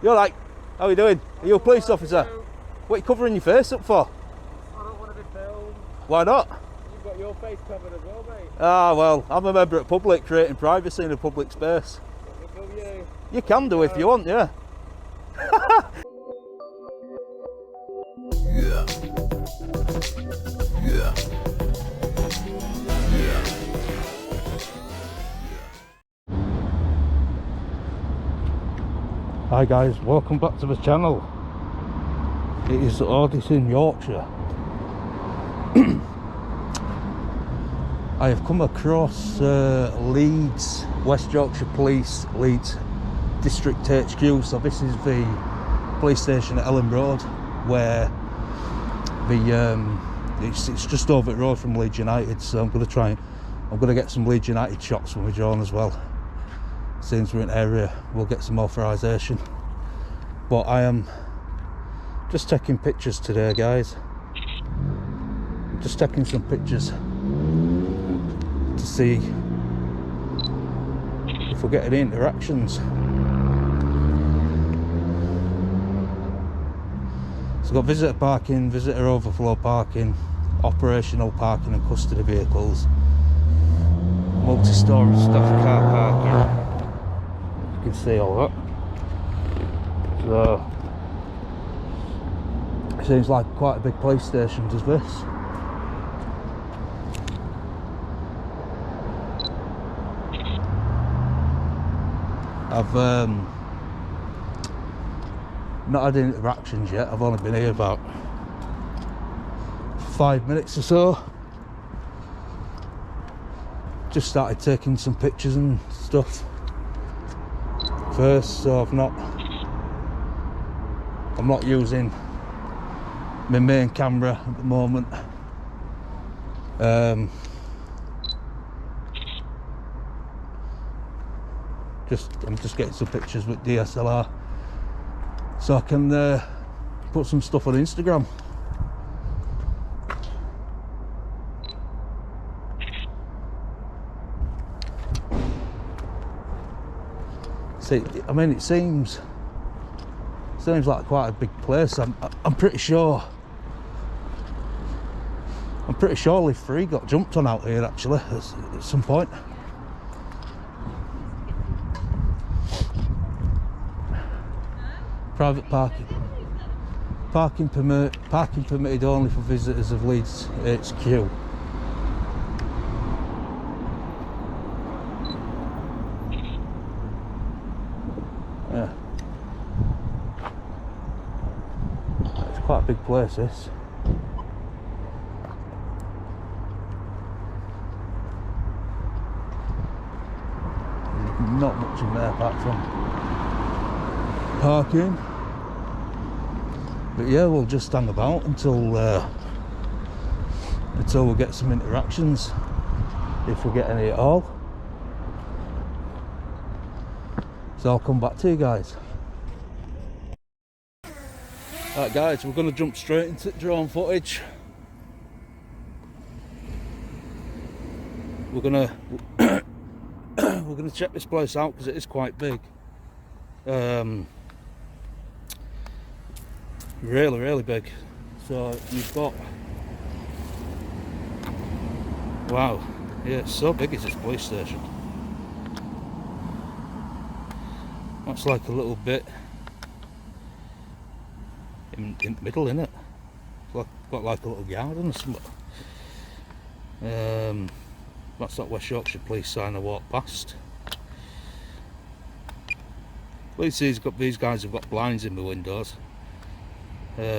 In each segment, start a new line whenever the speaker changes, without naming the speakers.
You're like, how are you doing? Are you a police officer? What are you covering your face up for?
I don't want to be filmed.
Why not?
You've got your face covered as well, mate.
Ah, well, I'm a member at public, creating privacy in a public space.
Let me film you.
You can do if you want, yeah. Hi guys, welcome back to the channel. It is Auditing, Yorkshire. I have come across Leeds, West Yorkshire Police, Leeds District HQ. So this is the police station at Elland Road, where it's just over the road from Leeds United. So I'm going to get some Leeds United shots when we join as well. Since we're in the area, we'll get some authorisation. But I am just taking pictures today, guys. Just taking some pictures to see if we get any interactions. So we've got visitor parking, visitor overflow parking, operational parking and custody vehicles, multi-storage staff car parking. You can see all that. So it seems like quite a big police station, does this? I've not had any interactions yet. I've only been here about 5 minutes or so. Just started taking some pictures and stuff first, so I'm not using my main camera at the moment. I'm just getting some pictures with DSLR so I can put some stuff on Instagram. See, I mean, it seems like quite a big place. I'm pretty sure Live 3 got jumped on out here actually at some point. Private parking permitted only for visitors of Leeds HQ. Yeah, it's quite a big place, this. Not much in there apart from parking. But yeah, we'll just hang about until we get some interactions, if we get any at all. So I'll come back to you guys. Right guys, we're going to jump straight into drone footage. We're going to check this place out because it is quite big. Really big. So you've got, wow, yeah, it's so big, is this police station. That's like a little bit in the middle, isn't it? It's got like a little garden or something. That's that West Yorkshire Police sign I walked past. At least these guys have got blinds in the windows.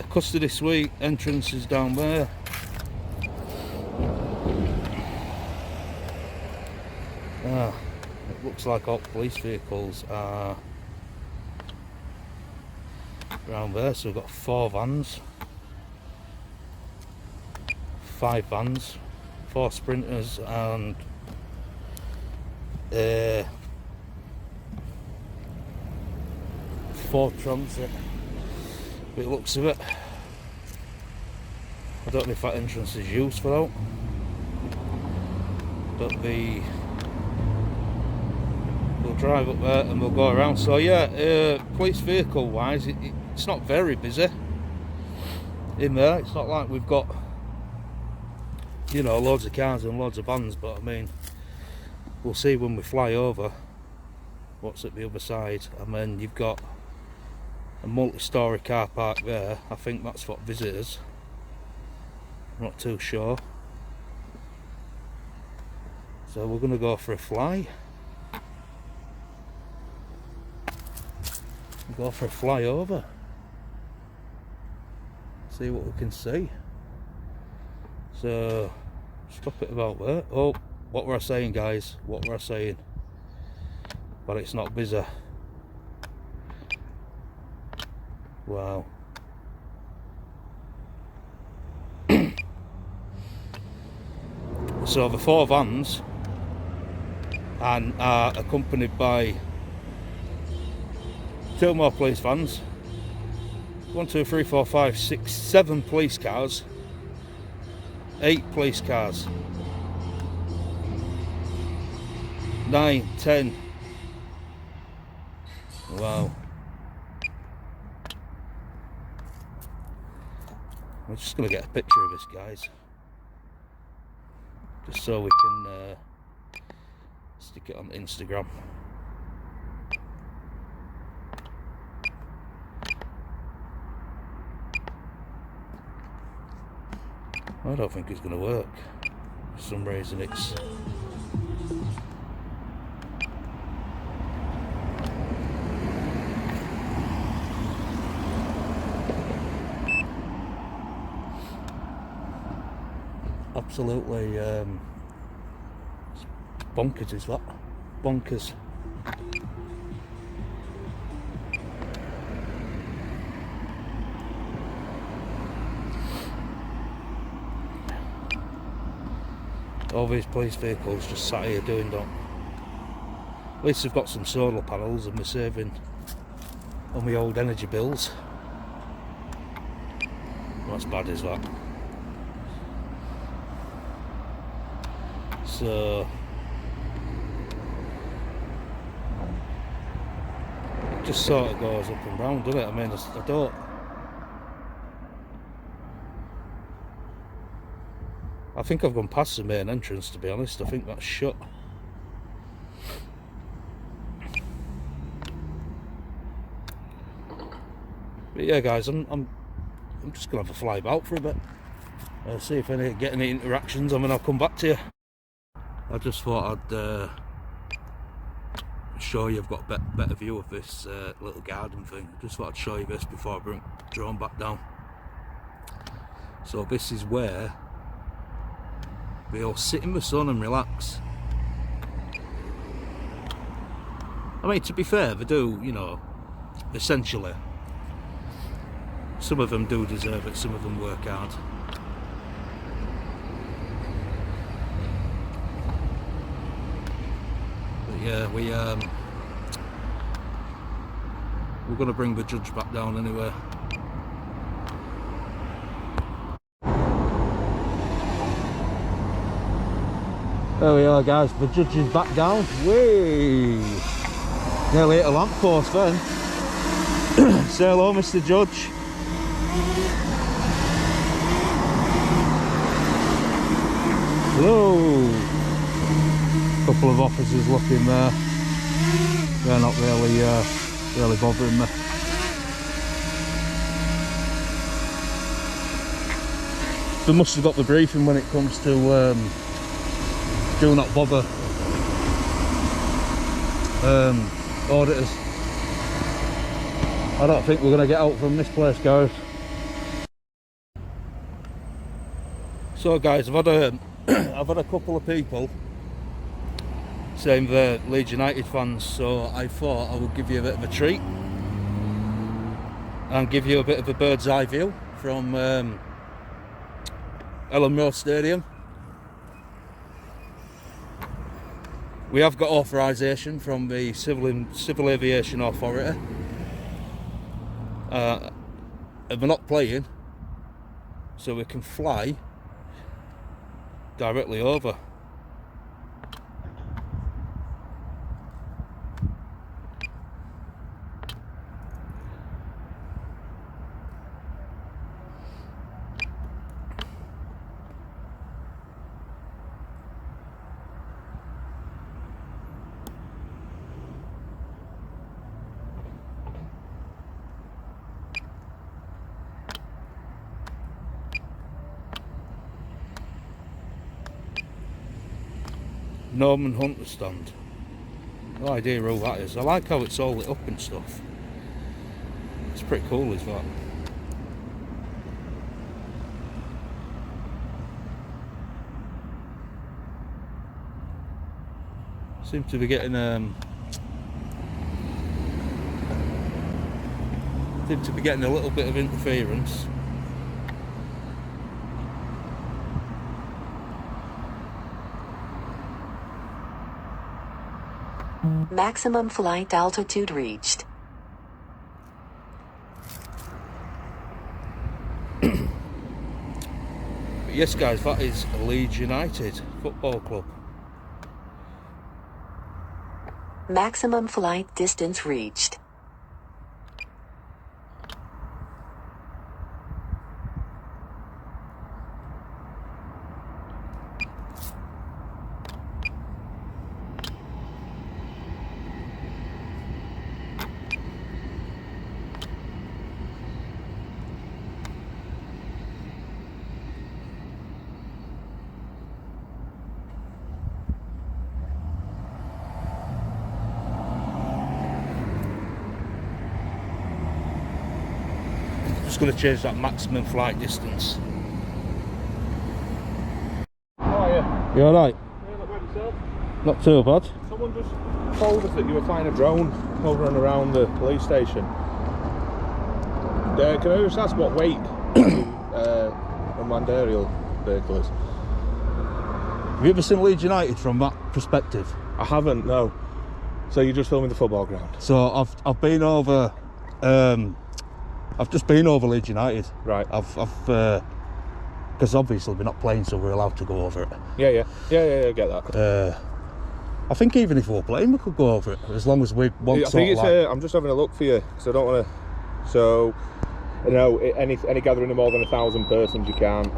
Custody suite, entrance is down there. It looks like all police vehicles are around there. So we've got 4 vans, 5 vans, 4 sprinters and 4 transit. By the looks of it, I don't know if that entrance is used for that, but the we'll drive up there and we'll go around. So yeah, police vehicle wise, it's not very busy in there. It's not like we've got, you know, loads of cars and loads of vans, but I mean, we'll see when we fly over what's at the other side. And then you've got a multi-storey car park there. I think that's for visitors, I'm not too sure. So we're going to go for a fly. Go for a fly over, see what we can see. So stop it about there. Oh, what were I saying, guys? What were I saying? But it's not busy. Wow. So the 4 vans and are accompanied by 2 more police vans, 1, 2, 3, 4, 5, 6, 7 police cars, 8 police cars, 9, 10. Wow. I'm just going to get a picture of this, guys, just so we can stick it on Instagram. I don't think it's going to work. For some reason it's... absolutely bonkers, is that? Bonkers. All these police vehicles just sat here doing that. At least they've got some solar panels and we're saving on the old energy bills. Not as bad as that. So it just sort of goes up and round, doesn't it? I mean, I don't... I think I've gone past the main entrance, to be honest. I think that's shut. But yeah, guys, I'm just gonna have a fly about for a bit. See if I get any interactions, and then I'll come back to you. I just thought I'd show you. I've got a better view of this little garden thing. I just thought I'd show you this before I bring the drone back down. So this is where we all sit in the sun and relax. I mean, to be fair, they do, you know, essentially. Some of them do deserve it, some of them work hard. But yeah, we're going to bring the judge back down anyway. There we are, guys, the judge is back down. Whee! Nearly hit a lamppost then. Say hello, Mr. Judge. Hello. Couple of officers looking there. They're not really bothering me. They must have got the briefing when it comes to do not bother auditors. I don't think we're going to get out from this place, guys. So guys, I've had a couple of people saying they're Leeds United fans, so I thought I would give you a bit of a treat and give you a bit of a bird's eye view from Elland Road Stadium. We have got authorisation from the Civil Aviation Authority, and we're not playing, so we can fly directly over. Norman Hunter stand. No idea who that is. I like how it's all lit up and stuff. It's pretty cool, is that? Seem to be getting a little bit of interference.
Maximum flight altitude reached.
Yes guys, that is Leeds United Football Club.
Maximum flight distance reached.
Just going to change that maximum flight distance.
How are you?
You alright?
Yeah, not bad yourself.
Not too bad.
Someone just told us that you were flying a drone over and around the police station. Can I just ask what weight unmanned aerial vehicle is?
Have you ever seen Leeds United from that perspective?
I haven't, no. So you're just filming the football ground?
So I've been over. I've just been over Leeds United.
Right.
I've because obviously we're not playing, so we're allowed to go over it.
Yeah, I get that.
I think even if we were playing, we could go over it as long as we want.
I think it's. I'm just having a look for you because I don't want to. So, you know, any gathering of more than 1,000 persons, you can't.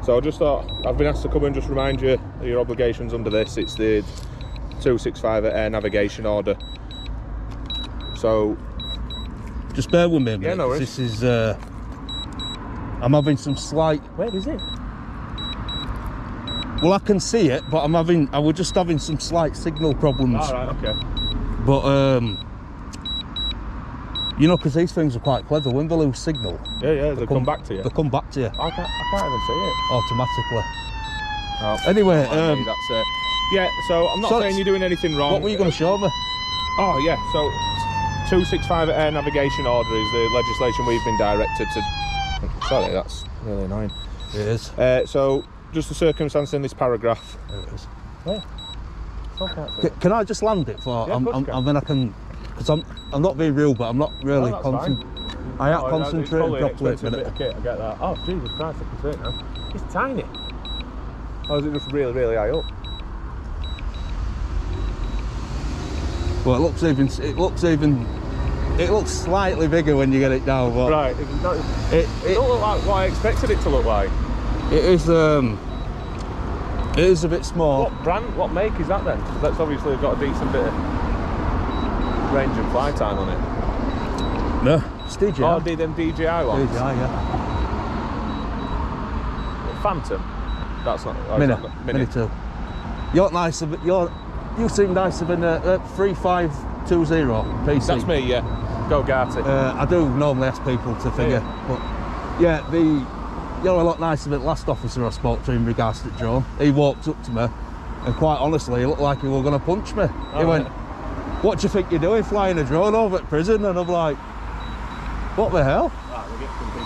So I just thought I've been asked to come and just remind you of your obligations under this. It's the 265 air navigation order. So.
Just bear with me a minute.
Yeah, no worries.
This is. I'm having some slight.
Where is it?
Well, I can see it, but I was just having some slight signal problems.
All right, okay.
But you know, because these things are quite clever. When they lose signal,
Yeah, they come back to you.
They come back to you
I can't even see it.
automatically.
Oh,
Anyway,
that's it. Yeah, so I'm not
so
saying you're doing anything wrong.
What were you going to show me?
Oh yeah, so 265 air navigation order is the legislation we've been directed to. Sorry, that's really annoying.
It is.
So just the circumstance in this paragraph.
There it is.
Where?
Can I just land it for?
Yeah, of course you can.
And then I can, because I'm not being real, but I'm not really
No, that's fine.
I am concentrating properly at the
Bit
minute.
of kit, I get that. Oh Jesus Christ, I can see it now. It's tiny. Or is it just really, really high up?
Well, it looks slightly bigger when you get it down. But
Right. It don't look like what I expected it to look like.
it is a bit small.
What brand? What make is that then? 'Cause that's obviously got a decent bit of range and fly time on it.
No, it's DJI.
Oh, them DJI ones.
DJI, yeah.
Phantom. That's not. Oh,
Mini,
it's not
Mini 2. You're nicer, but you seem nicer than a 3520 PC.
That's me, yeah. Go Garty.
I do normally ask people to figure, but yeah, you're a lot nicer than the last officer I spoke to in regards to drone. He walked up to me, and quite honestly, he looked like he was going to punch me. He went, "What do you think you're doing, flying a drone over at prison?" And I'm like, "What the hell?"
Right, we'll get some people.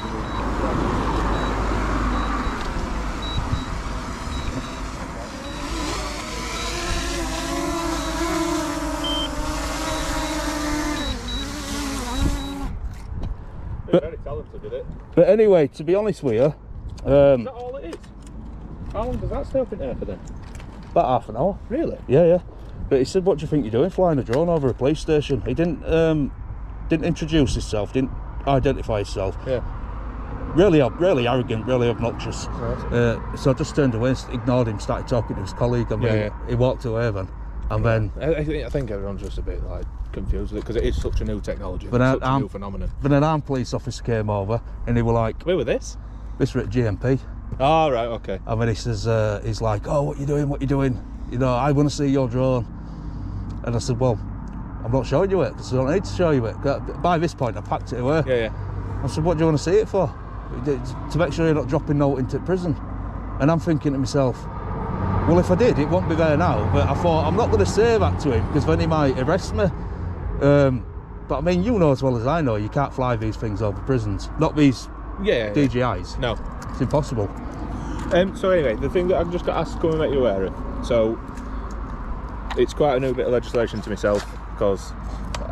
Very talented, did it?
But anyway, to be honest with you,
Is that all it is? How long does that stay up in air for then?
about half an hour.
Really?
Yeah. But he said, "What do you think you're doing, flying a drone over a police station?" He didn't introduce himself, didn't identify himself.
Yeah.
Really arrogant, really obnoxious.
Right.
So I just turned away, ignored him, started talking to his colleague, and he walked away then. And then,
I think everyone's just a bit like confused with it because it is such a new technology,
But
such a new phenomenon.
then an armed police officer came over, and he were like,
Where were this?
"This were at GMP."
Oh, right, okay.
And then he says, he's like, "Oh, what you doing? What you doing?" you know, I want to see your drone. And I said, well, I'm not showing you it because I don't need to show you it. By this point, I packed it away.
Yeah.
I said, what do you want to see it for? To make sure you're not dropping note into prison. And I'm thinking to myself, well, if I did, it won't be there now. But I thought, I'm not going to say that to him because then he might arrest me. But I mean, you know as well as I know, you can't fly these things over prisons. Not these DJIs.
No.
It's impossible.
So anyway, the thing that I've just got asked to come and make you aware of. So it's quite a new bit of legislation to myself because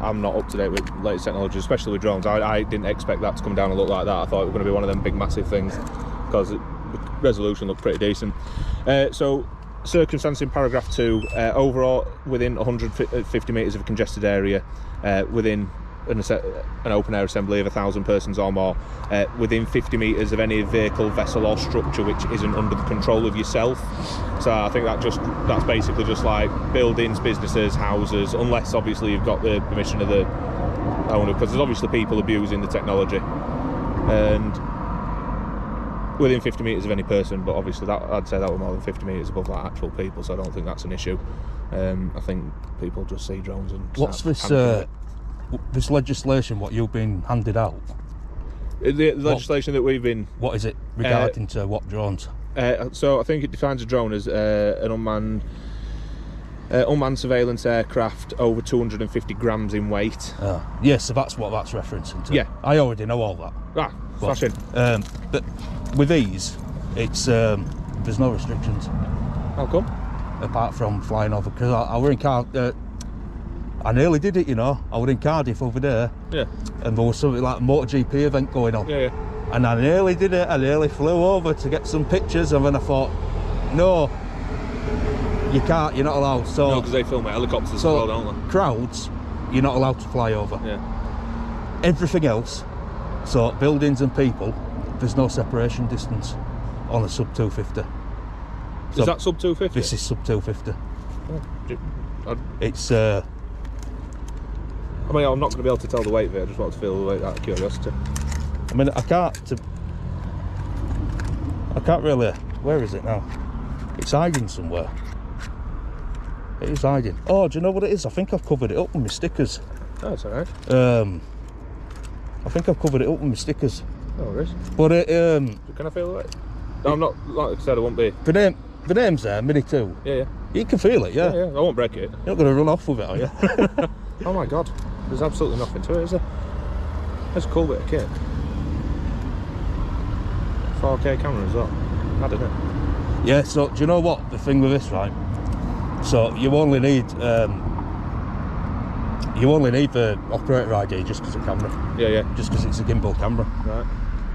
I'm not up to date with latest technology, especially with drones. I didn't expect that to come down and look like that. I thought it was going to be one of them big massive things because the resolution looked pretty decent. So circumstance in paragraph 2, overall within 150 metres of a congested area, within an open air assembly of 1,000 persons or more, within 50 metres of any vehicle, vessel or structure which isn't under the control of yourself. So I think that's basically just like buildings, businesses, houses, unless obviously you've got the permission of the owner, because there's obviously people abusing the technology. And within 50 metres of any person, but obviously that I'd say that were more than 50 metres above like actual people, so I don't think that's an issue. I think people just see drones and
what's this legislation what you've been handed out?
The legislation that we've been...
What is it regarding to what drones?
So I think it defines a drone as an unmanned surveillance aircraft over 250 grams in weight.
Yes, so that's what that's referencing to.
Yeah.
I already know all that.
Ah, flashing.
But with these, it's there's no restrictions.
How come?
Apart from flying over, because I were in I nearly did it, you know. I was in Cardiff over there. Yeah. And there was something like a MotoGP event going on.
Yeah.
And I nearly did it. I nearly flew over to get some pictures, and then I thought, no, you can't. You're not allowed. So
no, because they film at helicopters as well, don't they?
Crowds, you're not allowed to fly over.
Yeah.
Everything else, so buildings and people, there's no separation distance on a sub 250.
Is that sub 250?
This is sub 250.
Oh.
It's.
I mean, I'm not going to be able to tell the weight of it. I just want to feel the weight out of curiosity.
I mean, I can't really. Where is it now? It's hiding somewhere. It is hiding. Oh, do you know what it is? I think I've covered it up with my stickers.
Oh, it's alright.
I think I've covered it up with my stickers.
No worries.
But it.
Can I feel the weight? No, I'm not. Like I said, I won't be.
The name's there, Mini 2.
Yeah.
You can feel it, yeah.
Yeah. I won't break it.
You're not going to run off with it, are you?
Oh my god. There's absolutely nothing to it, is there? That's a cool bit of kit. 4K camera as well. Mad, isn't it?
Yeah, so do you know what? The thing with this, right? So you only need the operator ID just because of camera.
Yeah.
Just because it's a gimbal camera.
Right.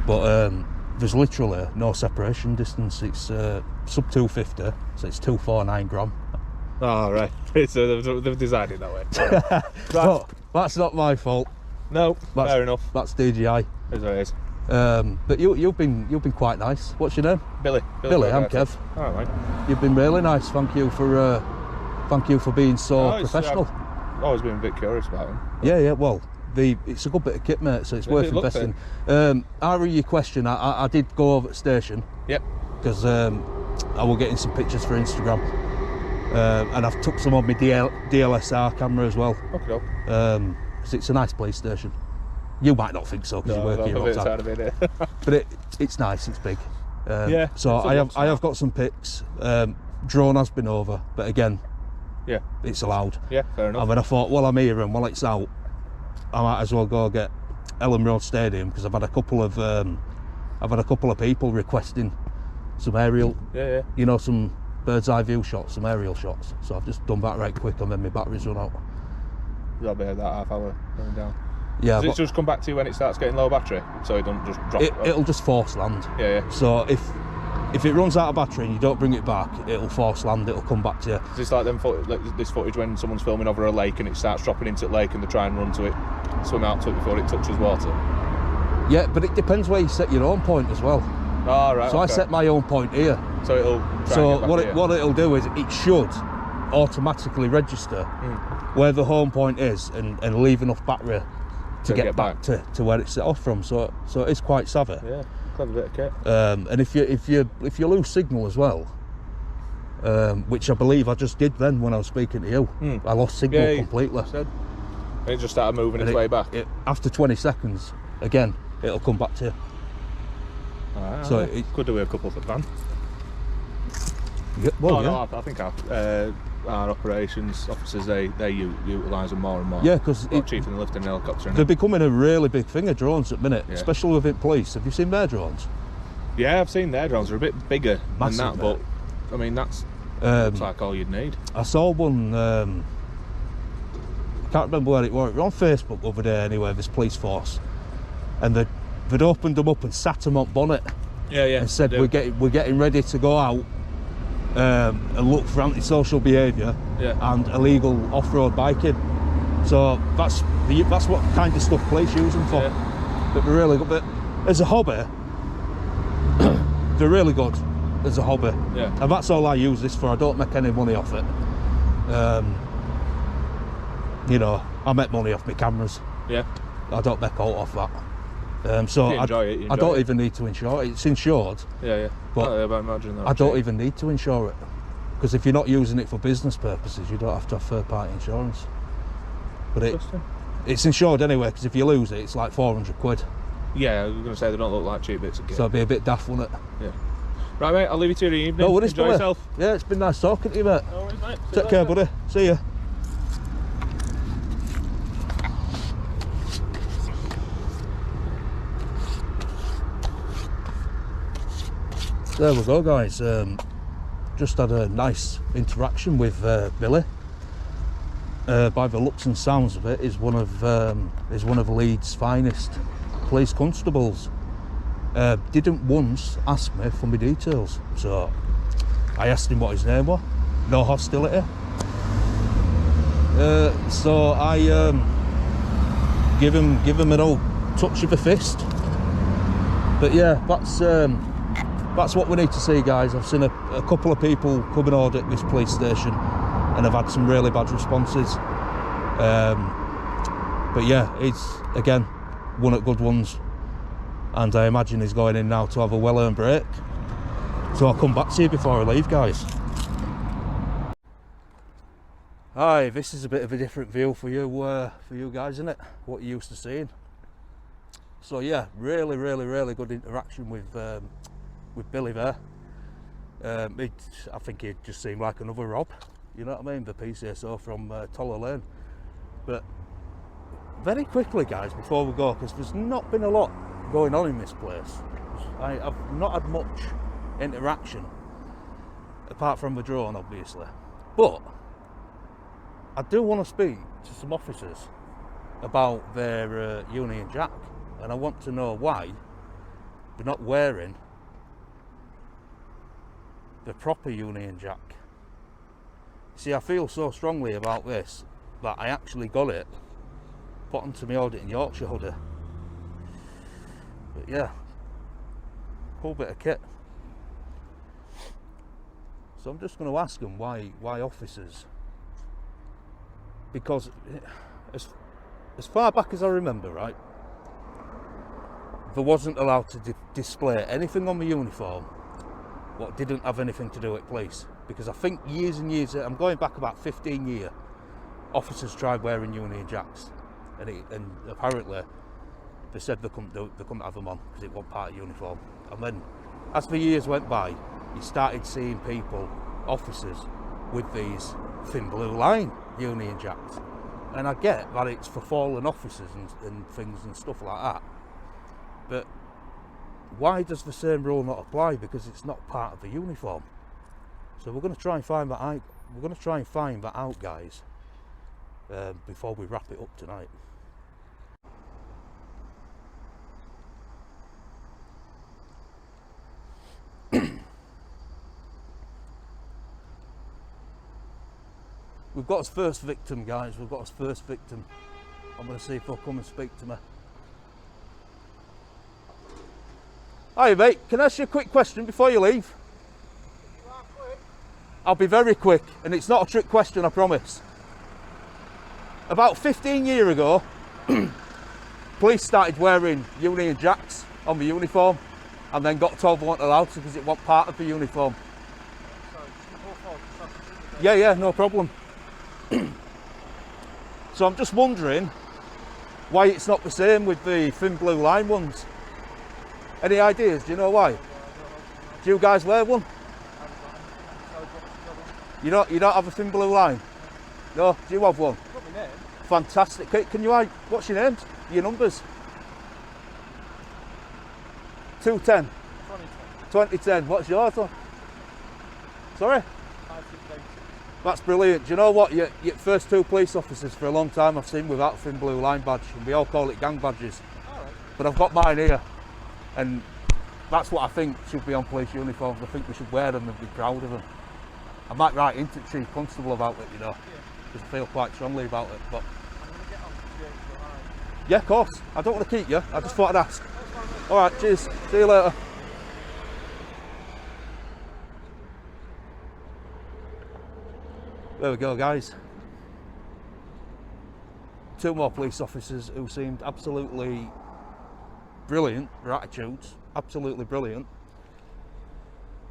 But there's literally no separation distance. It's sub 250, so it's 249 gram.
Oh, right. So they've designed it that way. Right.
Well, that's not my fault.
No, fair enough.
That's DJI.
Is what it is.
But you've been quite nice. What's your name?
Billy.
I'm Kev.
All right.
You've been really nice. Thank you for being so professional.
I've always been a bit curious about them.
Yeah. Well, it's a good bit of kit, mate. So it's worth investing. Ari, your question. I did go over at the station.
Yep.
Because I was getting some pictures for Instagram. And I've took some on my DLSR camera as well.
Okay.
So it's a nice police station. You might not think so because you work here all the time. But it's nice. It's big.
Yeah.
So I have got some pics. Drone has been over, but again,
yeah,
it's allowed.
Yeah, fair enough.
And then I thought, well, I'm here, and while it's out, I might as well go get Elland Road Stadium because I've had a couple of people requesting some aerial.
Yeah.
You know, some bird's eye view shots, some aerial shots. So I've just done that right quick, and then my battery's run out.
That'll be that half hour going down.
Yeah.
Does it just come back to you when it starts getting low battery, so it don't just drop?
It'll just force land.
Yeah.
So if it runs out of battery and you don't bring it back, it'll force land. It'll come back to you.
Is this like this footage when someone's filming over a lake and it starts dropping into the lake and they try and run to it, swim out to it before it touches water?
Yeah, but it depends where you set your own point as well.
Oh, right.
So okay. I set my own point here.
So it'll.
What it'll do is it should automatically register where the home point is and leave enough battery to get back to where it's set off from. So it's quite savvy.
Yeah, clever bit of kit.
And if you lose signal as well, which I believe I just did then when I was speaking to you. I lost signal completely.
And it just started moving its way back.
After 20 seconds, again, it'll come back to you.
So it could do with a couple of van.
Well,
I think our operations officers they utilise them more and more.
Yeah, because
cheaper than lifting an helicopter.
They're becoming a really big thing of drones at the minute, especially within police. Have you seen their drones?
Yeah, I've seen their drones. They're a bit bigger than that, but I mean that's looks like all you'd need.
I saw one. I can't remember where it was. It was on Facebook the other day. Anyway, this police force, and they'd opened them up and sat them on bonnet.
Yeah,
and said we're getting ready to go out and look for antisocial behaviour and illegal off-road biking. So that's what kind of stuff police use them for. But they're really good. But as a hobby, they're really good as a hobby.
Yeah.
And that's all I use this for. I don't make any money off it. You know, I make money off my cameras.
Yeah.
I don't make out off that. So I don't even need to insure it. It's insured.
Yeah.
But
I imagine that.
I don't even need to insure it, because if you're not using it for business purposes, you don't have to have third-party insurance. But it's insured anyway, because if you lose it, it's like 400 quid.
Yeah, I was going to say they don't look like cheap bits of kit.
So it'd be a bit daft, wouldn't it?
Yeah. Right, mate. I'll leave you to your evening.
No worries,
Enjoy yourself.
Yeah, it's been nice talking to you, mate.
No worries, mate.
Take care, buddy. See ya. There we go, guys. Just had a nice interaction with Billy. By the looks and sounds of it, is one of Leeds' finest police constables. Didn't once ask me for my details, so I asked him what his name was. No hostility. So I give him an old touch of the fist. But yeah, that's what we need to see, guys. I've seen a couple of people come and audit this police station, and I've had some really bad responses. But yeah, he's again one of the good ones, and I imagine he's going in now to have a well-earned break. So I'll come back to you before I leave, guys. Hi, this is a bit of a different view for you guys, isn't it? What you're used to seeing. So yeah, really good interaction with Billy there. I think he just seemed like another Rob, you know what I mean, the PCSO from Toller Lane. But very quickly, guys, before we go, because there's not been a lot going on in this place. I've not had much interaction, apart from the drone, obviously. But I do want to speak to some officers about their Union Jack, and I want to know why they're not wearing the proper Union Jack. See, I feel so strongly about this that I actually got it put onto my Auditing Yorkshire hoodie. But yeah, cool bit of kit. So I'm just going to ask them why officers, because as far back as I remember, right, there wasn't allowed to display anything on the uniform what didn't have anything to do with police. Because I think years and years, I'm going back about 15 years, officers tried wearing Union Jacks, and apparently they said they couldn't have them on because it wasn't part of uniform. And then as the years went by, you started seeing people, officers, with these thin blue line Union Jacks. And I get that it's for fallen officers and things and stuff like that, but why does the same rule not apply? Because it's not part of the uniform. So we're going to try and find that out. We're going to try and find that out, guys, before we wrap it up tonight. We've got his first victim, guys. We've got his first victim. I'm going to see if he'll come and speak to me. Hi mate, can I ask you a quick question before you leave?
You are quick.
I'll be very quick, and it's not a trick question, I promise. About 15 years ago, police started wearing Union Jacks on the uniform, and then got told they weren't allowed to because it wasn't part of the uniform.
Sorry, just before
Yeah, no problem. So I'm just wondering why it's not the same with the thin blue line ones. Any ideas? Do you know why? Do you guys wear one? You don't have a thin blue line? No? Do you have one?
Got my name.
Fantastic. Can you what's your names? Your numbers? 210. 2010. What's yours on? Sorry? That's brilliant. Do you know what? You're first two police officers for a long time I've seen without a thin blue line badge, and we all call it gang badges.
Alright.
But I've got mine here, and that's what I think should be on police uniforms. I think we should wear them and be proud of them. I might write into Chief Constable about it, you know, because I feel quite strongly about it. But
I'm going to get on to you.
yeah, of course. I don't want to keep you. I just thought I'd ask. All right, cheers. See you later. There we go, guys. Two more police officers who seemed absolutely brilliant, their attitudes, absolutely brilliant,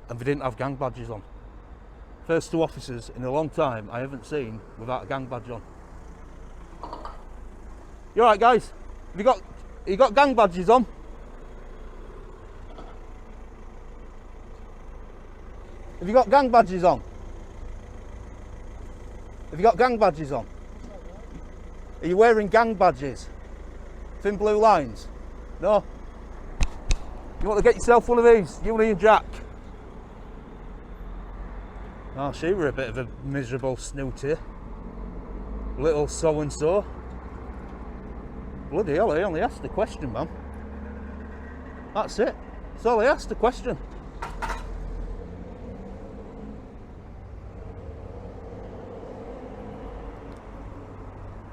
and they didn't have gang badges on. First two officers in a long time I haven't seen without a gang badge on. You alright, guys? You got gang badges on? Have you got gang badges on? Have you got gang badges on? Are you wearing gang badges? Thin blue lines? No? You want to get yourself one of these? You and Jack? Oh, she were a bit of a miserable snoot here. Little so-and-so. Bloody hell, I only asked a question, man. That's it. That's all I asked, a question.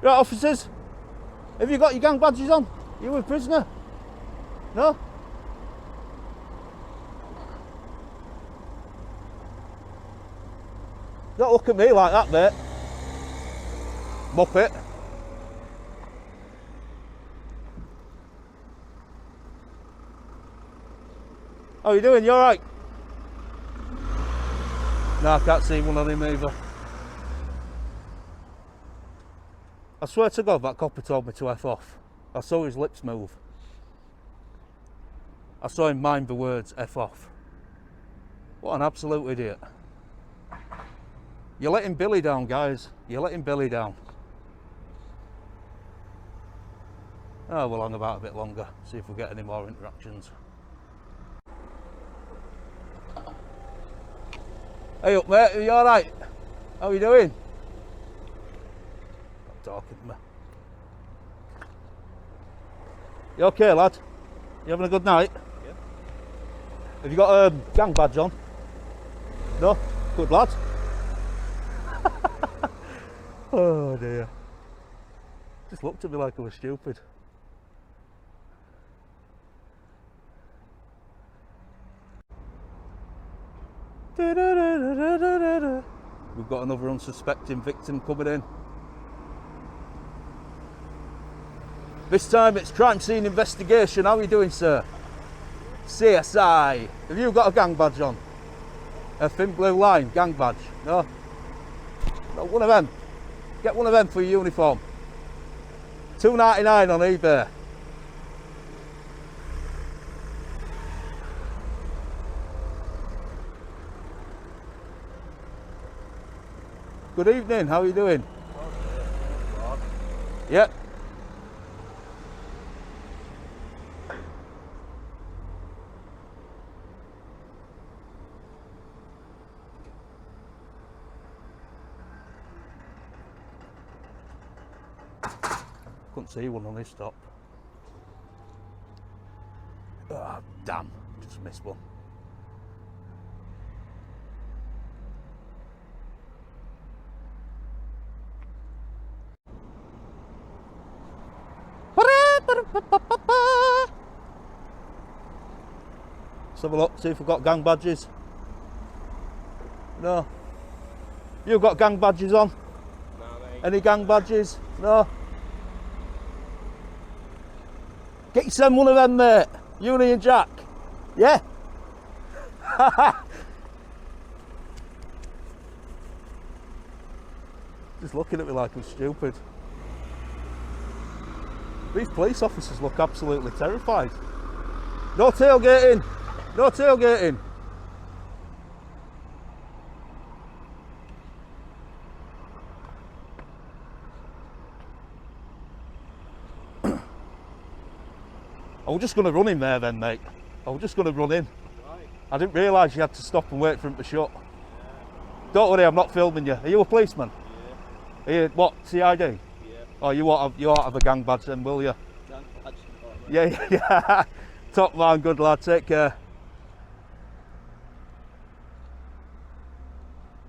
Right, officers, have you got your gang badges on? You a prisoner? No? Don't look at me like that, mate. Muppet. How you doing? You alright? No, I can't see one on him either. I swear to God, that copper told me to F off. I saw his lips move. I saw him mind the words F off. What an absolute idiot. You're letting Billy down, guys. You're letting Billy down. Oh, we'll hang about a bit longer, see if we get any more interactions. Hey up, mate, are you alright? How are you doing? Talking to me. You okay, lad? You having a good night?
Yeah.
Have you got a gang badge on? No? Good lad. Oh dear. Just looked at me like I was stupid. We've got another unsuspecting victim coming in. This time it's crime scene investigation. How are you doing, sir? CSI. Have you got a gang badge on? A thin blue line gang badge? No? No, one of them. Get one of them for your uniform. $2.99 on eBay. Good evening, how are you doing? Yep. Couldn't see one on this top. Oh, damn, just missed one. Let's have a look, see if we've got gang badges. No. You've got gang badges on?
No, mate.
Any gang badges? No. Get yourself one of them, mate. Uni and Jack. Yeah? Just looking at me like I'm stupid. These police officers look absolutely terrified. No tailgating! No tailgating! I was just going to run in there then, mate. I was just going to run in.
Right.
I didn't realise you had to stop and wait for him to shut. Don't worry, I'm not filming you. Are you a policeman?
Yeah.
Are you, what, CID?
Yeah.
Oh, you won't have a gang badge then, will you?
Gang badge.
Yeah. Top man, good lad, take care.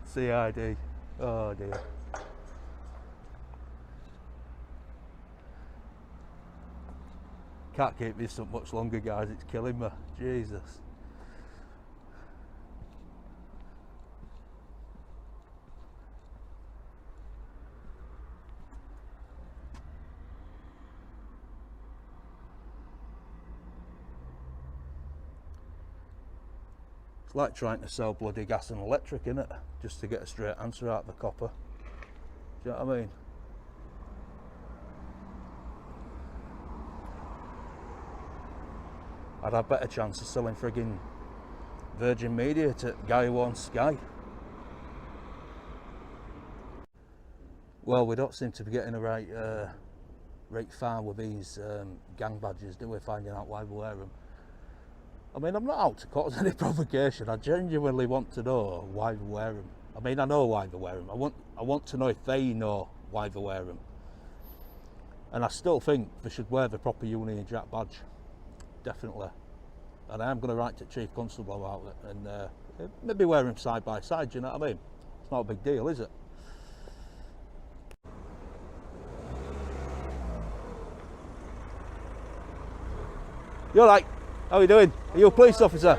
CID. Oh dear. Can't keep this up much longer, guys, it's killing me. Jesus. It's like trying to sell bloody gas and electric, innit? Just to get a straight answer out of the copper. Do you know what I mean? I'd have better chance of selling frigging Virgin Media to guy who owns Sky. Well, we don't seem to be getting a right far with these gang badges, do we? Finding out why we wear them. I mean, I'm not out to cause any provocation. I genuinely want to know why we wear them. I mean, I know why they wear them. I want to know if they know why they wear them. And I still think they should wear the proper Union Jack badge. Definitely. And I am going to write to Chief Constable about it and maybe wear them side by side, do you know what I mean? It's not a big deal, is it? You alright? How are you doing? Are you a police officer?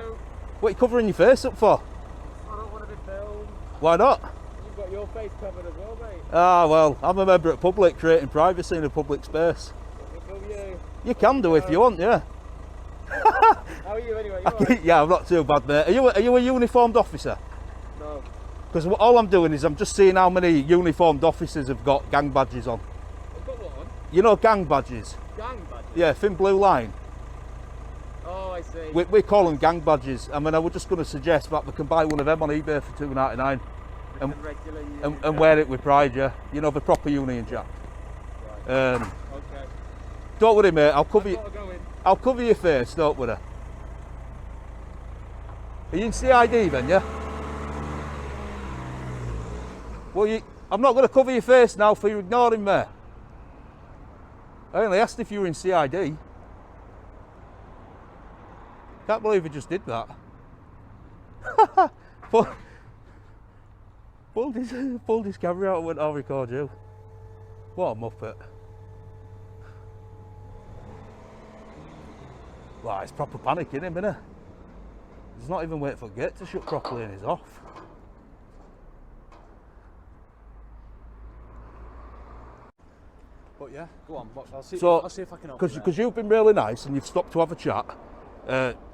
What are you covering your face up for?
I don't want to be filmed.
Why not?
You've got your face covered as well, mate.
Ah, well, I'm a member of public, creating privacy in a public space.
Let me film you.
You can do if you want, yeah.
How are you anyway? You alright?
Yeah, I'm not too bad, mate. Are you a uniformed officer?
No.
Because all I'm doing is I'm just seeing how many uniformed officers have got gang badges on.
I've got what on?
You know gang badges?
Gang badges?
Yeah, thin blue line.
Oh, I see.
We call them gang badges. I mean, I was just going to suggest that we can buy one of them on eBay for $2.99 and wear it with pride, yeah. You know, the proper Union Jack.
Right. Okay.
Don't worry, mate. I'll cover you.
Gotta go in.
I'll cover your face. Don't worry. Are you in CID then, yeah? Well, I'm not going to cover your face now for you ignoring me. I only asked if you were in CID. Can't believe you just did that. pulled his camera out and went, I'll record you. What a muppet. Well, it's proper panicking him, innit? He's not even waiting for the gate to shut properly and he's off.
But yeah, go on. I'll see if I can open it.
Because you've been really nice and you've stopped to have a chat.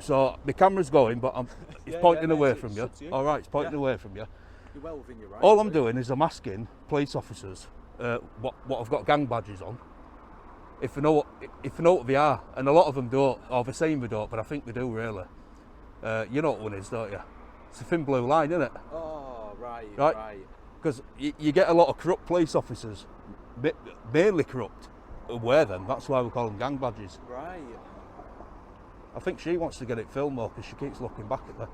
So the camera's going, but it's pointing away from you. All right, it's pointing away from you.
You're well within your right.
All I'm doing is I'm asking police officers what have got gang badges on. If they know what they are, and a lot of them don't, or they're saying they don't, but I think they do really. You know what one is, don't you? It's a thin blue line, isn't it?
Oh, right.
Because you get a lot of corrupt police officers, mainly corrupt, who wear them. That's why we call them gang badges.
Right.
I think she wants to get it filmed more because she keeps looking back at me.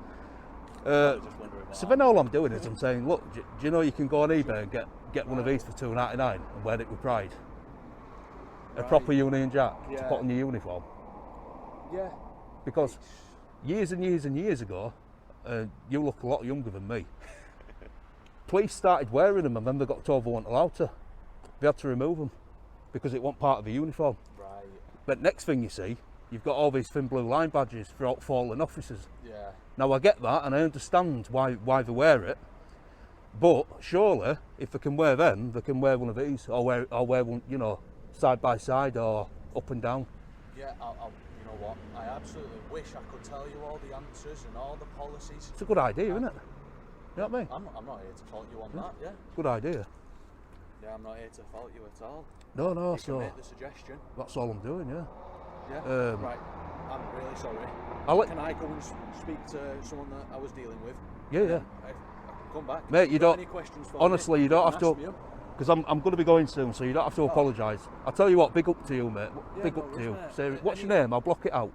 Just wondering why.
So then all I'm doing is I'm saying, look, do you know you can go on eBay and get one of these for $2.99 and wear it with pride? A proper Union Jack to put on your uniform.
Yeah.
Because years and years and years ago, you look a lot younger than me. Police started wearing them and then they got told they weren't allowed to. They had to remove them because it wasn't part of the uniform.
Right.
But next thing you see, you've got all these thin blue line badges for fallen officers.
Yeah.
Now I get that and I understand why they wear it, but surely if they can wear them, they can wear one of these or wear one, you know, side by side or up and down.
Yeah, you know what? I absolutely wish I could tell you all the answers and all the policies.
It's a good idea, isn't it? You know what I mean?
I'm not here to fault you on that, yeah.
Good idea.
Yeah, I'm not here to fault you at all.
No, no,
You can
so
make the suggestion.
that's all I'm doing, yeah.
Yeah. Right. I'm really sorry. Can I go and speak to someone that I was dealing with?
Yeah, yeah.
I can come back.
Mate,
If
you
you've got
don't,
any questions for
honestly,
me,
you don't
can
have to,
ask me 'em.
because I'm going to be going soon, so you don't have to apologise. I'll tell you what, big up to you, mate.
Yeah,
Big
no
up to
worries,
you.
mate.
Seriously. What's your name? I'll block it out.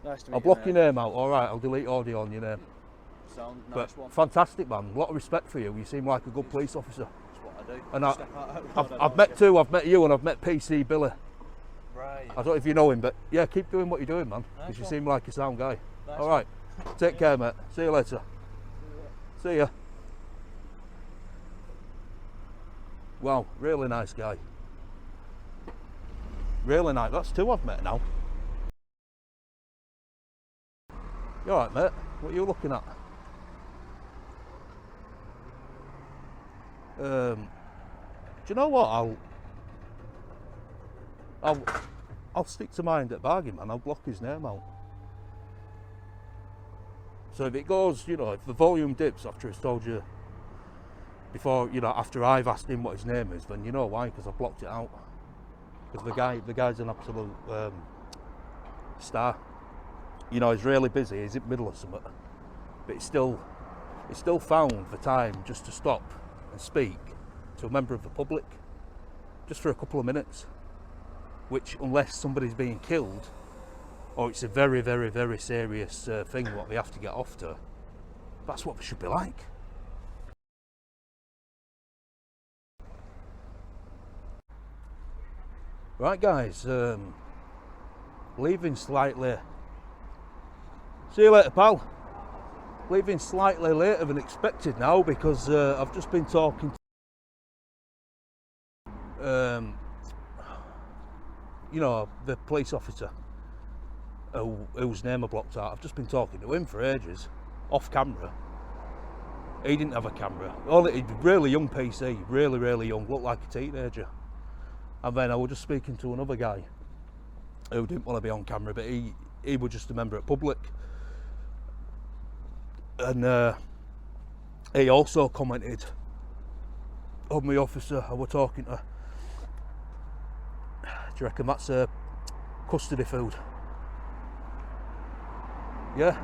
Nice to meet
I'll
you,
block
mate.
your name out, alright, I'll delete audio on your name.
Sound
But
nice one.
fantastic, man. A lot of respect for you. You seem like a good police officer.
That's what I do.
And
Step out of the road, I
I've
don't
met
give-
two. I've met you, and I've met PC Billy.
Right.
I don't know if you know him, but yeah, keep doing what you're doing, man. Because
Nice
you
one.
seem like a sound guy.
Nice
All right, take care, mate. See you later. See ya. Wow, really nice guy. Really nice. That's two I've met now. You all right, mate? What are you looking at? Do you know what? I'll stick to mine at bargain, man. I'll block his name out. So if it goes, you know, if the volume dips after it's told you before, you know, after I've asked him what his name is, then you know why, because I've blocked it out. Because the guy's an absolute star. You know, he's really busy. He's in the middle of something, but he's still found the time just to stop and speak to a member of the public, just for a couple of minutes. Which, unless somebody's being killed, or it's a very, very, very serious thing what they have to get off to, that's what they should be like. Right, guys, leaving slightly. See you later, pal. Leaving slightly later than expected now, because I've just been talking to you know, the police officer whose name I blocked out. I've just been talking to him for ages, off camera. He didn't have a camera. Only really young PC, really, really young, looked like a teenager. And then I was just speaking to another guy who didn't want to be on camera, but he was just a member of public. And he also commented on the officer I was talking to. Do you reckon that's custody food? Yeah.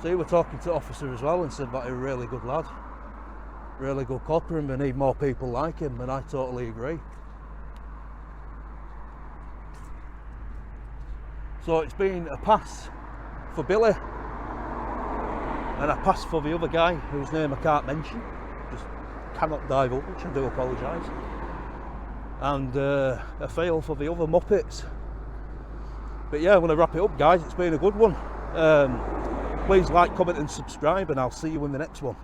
So he was talking to the officer as well and said that he was a really good lad, really good copper, and we need more people like him, and I totally agree. So it's been a pass for Billy and a pass for the other guy whose name I can't mention, just cannot divulge, I do apologise. And a fail for the other Muppets. But yeah, I'm going to wrap it up, guys. It's been a good one. Please like, comment and subscribe, and I'll see you in the next one.